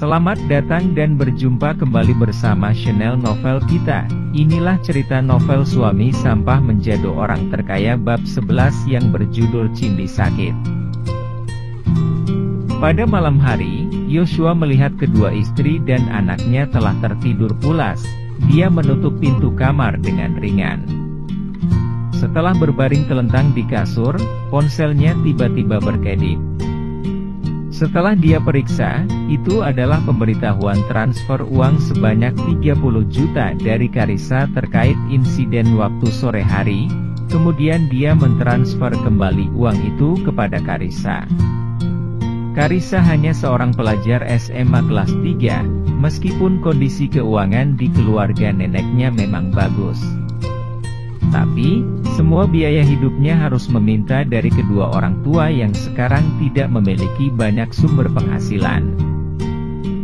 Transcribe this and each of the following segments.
Selamat datang dan berjumpa kembali bersama channel novel kita. Inilah cerita novel Suami Sampah Menjadi Orang Terkaya bab 11 yang berjudul Cindy Sakit. Pada malam hari, Yoshua melihat kedua istri dan anaknya telah tertidur pulas. Dia menutup pintu kamar dengan ringan. Setelah berbaring telentang di kasur, ponselnya tiba-tiba berkedip. Setelah dia periksa, itu adalah pemberitahuan transfer uang sebanyak 30 juta dari Karissa terkait insiden waktu sore hari. Kemudian dia mentransfer kembali uang itu kepada Karissa. Karissa hanya seorang pelajar SMA kelas 3, meskipun kondisi keuangan di keluarga neneknya memang bagus. Tapi, semua biaya hidupnya harus meminta dari kedua orang tua yang sekarang tidak memiliki banyak sumber penghasilan.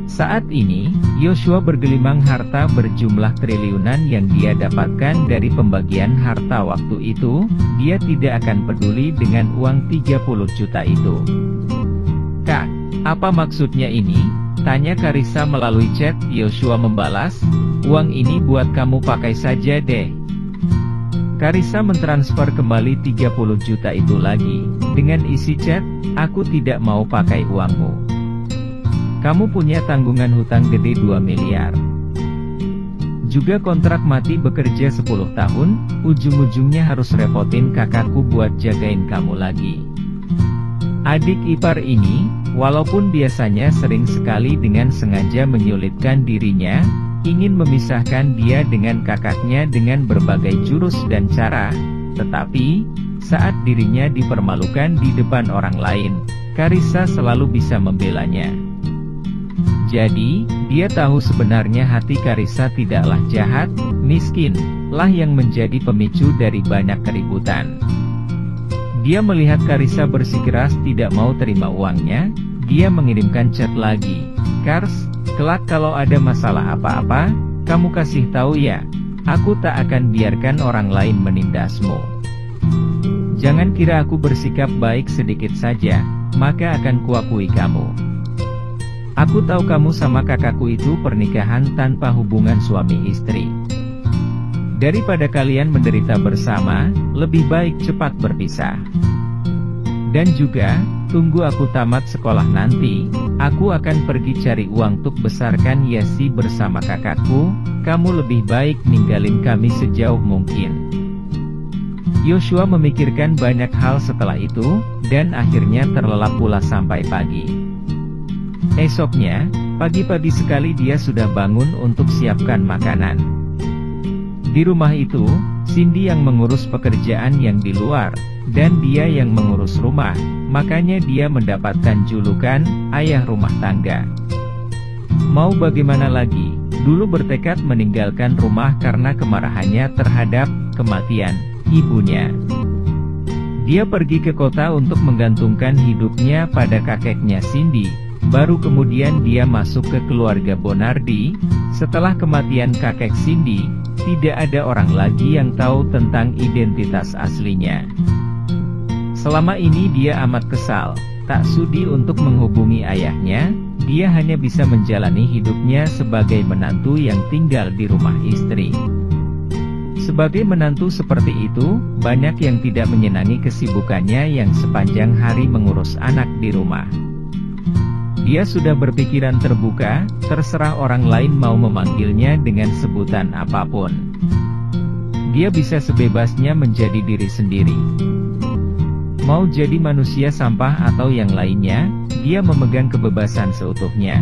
Saat ini, Yoshua bergelimang harta berjumlah triliunan yang dia dapatkan dari pembagian harta waktu itu. Dia tidak akan peduli dengan uang 30 juta itu. "Kak, apa maksudnya ini?" tanya Karissa melalui chat. Yoshua membalas, "Uang ini buat kamu pakai saja deh." Karissa mentransfer kembali 30 juta itu lagi, dengan isi chat, "Aku tidak mau pakai uangmu. Kamu punya tanggungan hutang gede 2 miliar. Juga kontrak mati bekerja 10 tahun, ujung-ujungnya harus repotin kakakku buat jagain kamu lagi." Adik ipar ini, walaupun biasanya sering sekali dengan sengaja menyulitkan dirinya, ingin memisahkan dia dengan kakaknya dengan berbagai jurus dan cara, tetapi, saat dirinya dipermalukan di depan orang lain, Karissa selalu bisa membelanya. Jadi, dia tahu sebenarnya hati Karissa tidaklah jahat, miskin, lah yang menjadi pemicu dari banyak keributan. Dia melihat Karissa bersikeras tidak mau terima uangnya, dia mengirimkan chat lagi, "Kars, kelak kalau ada masalah apa-apa, kamu kasih tahu ya, aku tak akan biarkan orang lain menindasmu. Jangan kira aku bersikap baik sedikit saja, maka akan kuakui kamu. Aku tahu kamu sama kakakku itu pernikahan tanpa hubungan suami istri. Daripada kalian menderita bersama, lebih baik cepat berpisah. Dan juga, tunggu aku tamat sekolah nanti, aku akan pergi cari uang untuk besarkan Yesi bersama kakakku, kamu lebih baik ninggalin kami sejauh mungkin." Yoshua memikirkan banyak hal setelah itu, dan akhirnya terlelap pula sampai pagi. Esoknya, pagi-pagi sekali dia sudah bangun untuk siapkan makanan. Di rumah itu, Cindy yang mengurus pekerjaan yang di luar, dan dia yang mengurus rumah, makanya dia mendapatkan julukan, ayah rumah tangga. Mau bagaimana lagi, dulu bertekad meninggalkan rumah karena kemarahannya terhadap kematian ibunya. Dia pergi ke kota untuk menggantungkan hidupnya pada kakeknya Cindy, baru kemudian dia masuk ke keluarga Bonardi. Setelah kematian kakek Cindy, tidak ada orang lagi yang tahu tentang identitas aslinya. Selama ini dia amat kesal, tak sudi untuk menghubungi ayahnya, dia hanya bisa menjalani hidupnya sebagai menantu yang tinggal di rumah istri. Sebagai menantu seperti itu, banyak yang tidak menyenangi kesibukannya yang sepanjang hari mengurus anak di rumah. Dia sudah berpikiran terbuka, terserah orang lain mau memanggilnya dengan sebutan apapun. Dia bisa sebebasnya menjadi diri sendiri. Mau jadi manusia sampah atau yang lainnya, dia memegang kebebasan seutuhnya.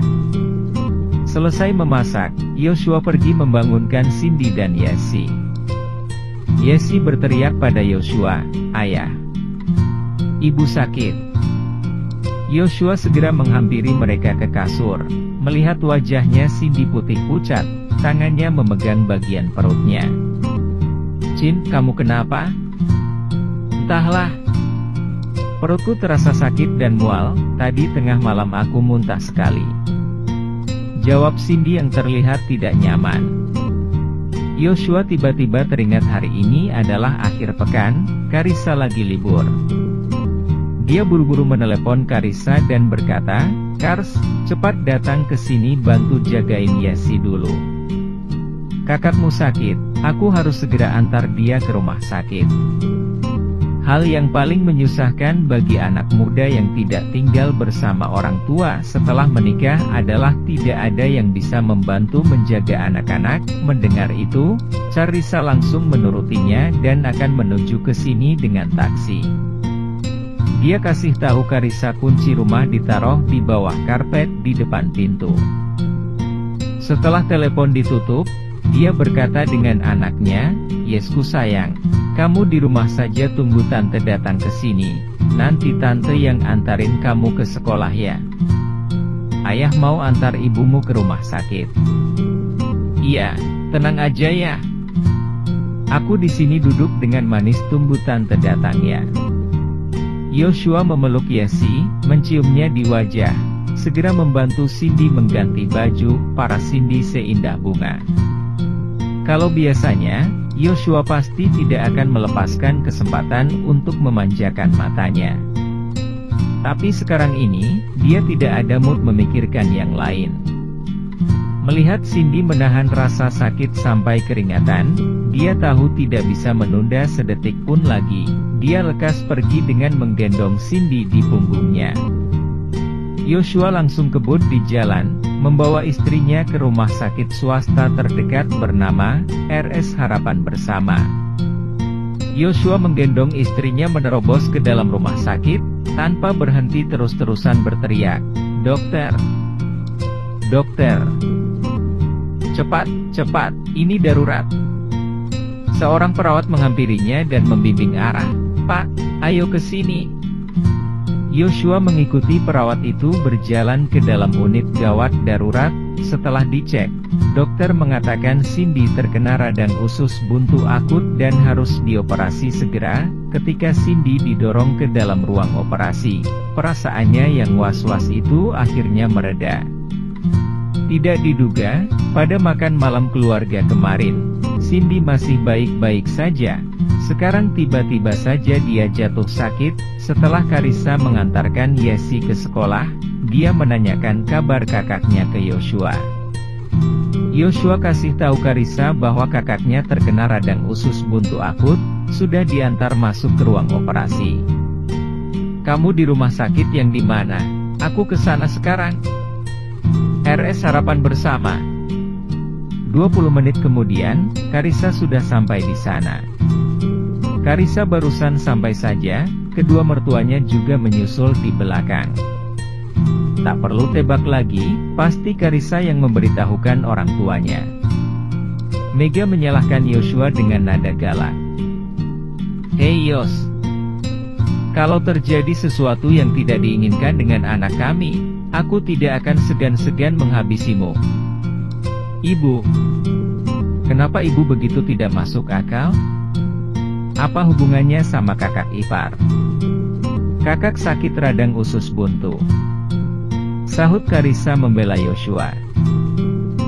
Selesai memasak, Yoshua pergi membangunkan Cindy dan Yesi. Yesi berteriak pada Yoshua, "Ayah, ibu sakit." Yoshua segera menghampiri mereka ke kasur. Melihat wajahnya Cindy putih pucat, tangannya memegang bagian perutnya. "Cin, kamu kenapa?" "Entahlah. Perutku terasa sakit dan mual, tadi tengah malam aku muntah sekali," jawab Cindy yang terlihat tidak nyaman. Yoshua tiba-tiba teringat hari ini adalah akhir pekan, Karissa lagi libur. Dia buru-buru menelepon Karissa dan berkata, Kars, cepat datang ke sini bantu jagain Yesi dulu. Kakakmu sakit, aku harus segera antar dia ke rumah sakit. Hal yang paling menyusahkan bagi anak muda yang tidak tinggal bersama orang tua setelah menikah adalah tidak ada yang bisa membantu menjaga anak-anak. Mendengar itu, Carissa langsung menurutinya dan akan menuju ke sini dengan taksi. Dia kasih tahu Carissa kunci rumah ditaruh di bawah karpet di depan pintu. Setelah telepon ditutup, dia berkata dengan anaknya, "Yesku sayang, kamu di rumah saja tunggu tante datang ke sini. Nanti tante yang antarin kamu ke sekolah ya. Ayah mau antar ibumu ke rumah sakit." "Iya, tenang aja ya. Aku di sini duduk dengan manis tunggu tante datang ya." Yoshua memeluk Yesi, menciumnya di wajah, segera membantu Cindy mengganti baju, para Cindy seindah bunga. Kalau biasanya, Yoshua pasti tidak akan melepaskan kesempatan untuk memanjakan matanya. Tapi sekarang ini, dia tidak ada mood memikirkan yang lain. Melihat Cindy menahan rasa sakit sampai keringatan, dia tahu tidak bisa menunda sedetik pun lagi. Dia lekas pergi dengan menggendong Cindy di punggungnya. Yoshua langsung kebut di jalan, membawa istrinya ke rumah sakit swasta terdekat bernama RS Harapan Bersama. Yoshua menggendong istrinya menerobos ke dalam rumah sakit, tanpa berhenti terus-terusan berteriak, "Dokter! Dokter! Cepat, cepat, ini darurat!" Seorang perawat menghampirinya dan membimbing arah. "Pak, ayo ke sini." Yoshua mengikuti perawat itu berjalan ke dalam unit gawat darurat. Setelah dicek, dokter mengatakan Cindy terkena radang usus buntu akut dan harus dioperasi segera. Ketika Cindy didorong ke dalam ruang operasi, perasaannya yang was-was itu akhirnya mereda. Tidak diduga, pada makan malam keluarga kemarin, Cindy masih baik-baik saja. Sekarang tiba-tiba saja dia jatuh sakit. Setelah Carissa mengantarkan Yesi ke sekolah, dia menanyakan kabar kakaknya ke Yoshua. Yoshua kasih tahu Carissa bahwa kakaknya terkena radang usus buntu akut, sudah diantar masuk ke ruang operasi. "Kamu di rumah sakit yang di mana? Aku ke sana sekarang." "RS Harapan Bersama." 20 menit kemudian, Carissa sudah sampai di sana. Carissa barusan sampai saja, kedua mertuanya juga menyusul di belakang. Tak perlu tebak lagi, pasti Carissa yang memberitahukan orang tuanya. Mega menyalahkan Yoshua dengan nada galak. "Hei Yos, kalau terjadi sesuatu yang tidak diinginkan dengan anak kami, aku tidak akan segan-segan menghabisimu." "Ibu, kenapa ibu begitu tidak masuk akal? Apa hubungannya sama kakak ipar?" "Kakak sakit radang usus buntu," sahut Carissa membela Yoshua.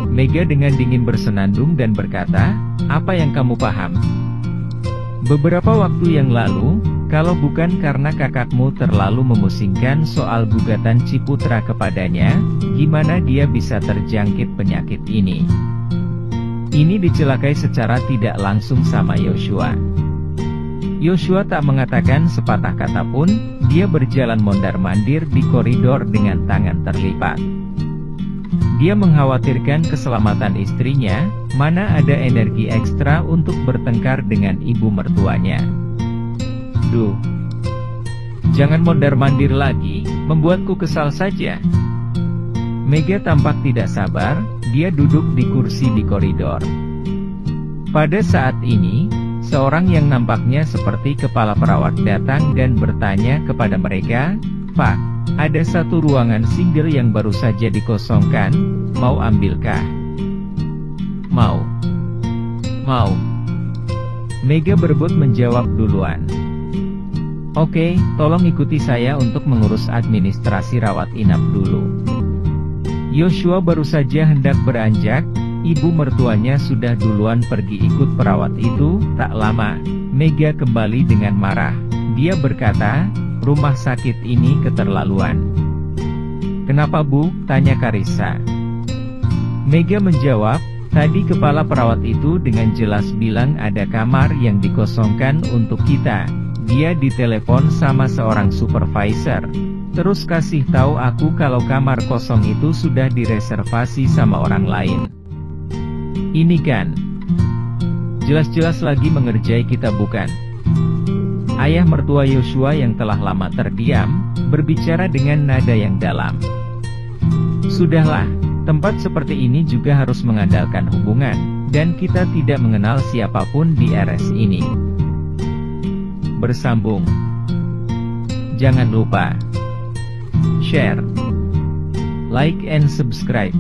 Mega dengan dingin bersenandung dan berkata, "Apa yang kamu paham? Beberapa waktu yang lalu, kalau bukan karena kakakmu terlalu memusingkan soal gugatan Ciputra kepadanya, gimana dia bisa terjangkit penyakit ini?" Ini dicelakai secara tidak langsung sama Yoshua. Yoshua tak mengatakan sepatah kata pun, dia berjalan mondar-mandir di koridor dengan tangan terlipat. Dia mengkhawatirkan keselamatan istrinya, mana ada energi ekstra untuk bertengkar dengan ibu mertuanya. "Duh, jangan mondar-mandir lagi, membuatku kesal saja." Mega tampak tidak sabar, dia duduk di kursi di koridor. Pada saat ini, seorang yang nampaknya seperti kepala perawat datang dan bertanya kepada mereka, "Pak, ada satu ruangan single yang baru saja dikosongkan, mau ambilkah?" "Mau. Mau." Mega berebut menjawab duluan. "Oke, tolong ikuti saya untuk mengurus administrasi rawat inap dulu." Yoshua baru saja hendak beranjak, ibu mertuanya sudah duluan pergi ikut perawat itu. Tak lama, Mega kembali dengan marah. Dia berkata, "Rumah sakit ini keterlaluan. "Kenapa Bu?" tanya Karissa. Mega menjawab, "Tadi kepala perawat itu dengan jelas bilang ada kamar yang dikosongkan untuk kita. Dia ditelepon sama seorang supervisor. Terus kasih tahu aku kalau kamar kosong itu sudah direservasi sama orang lain. Ini kan jelas-jelas lagi mengerjai kita, bukan?" Ayah mertua Yosua yang telah lama terdiam, berbicara dengan nada yang dalam. "Sudahlah, tempat seperti ini juga harus mengandalkan hubungan, dan kita tidak mengenal siapapun di RS ini." Bersambung. Jangan lupa share, like and subscribe.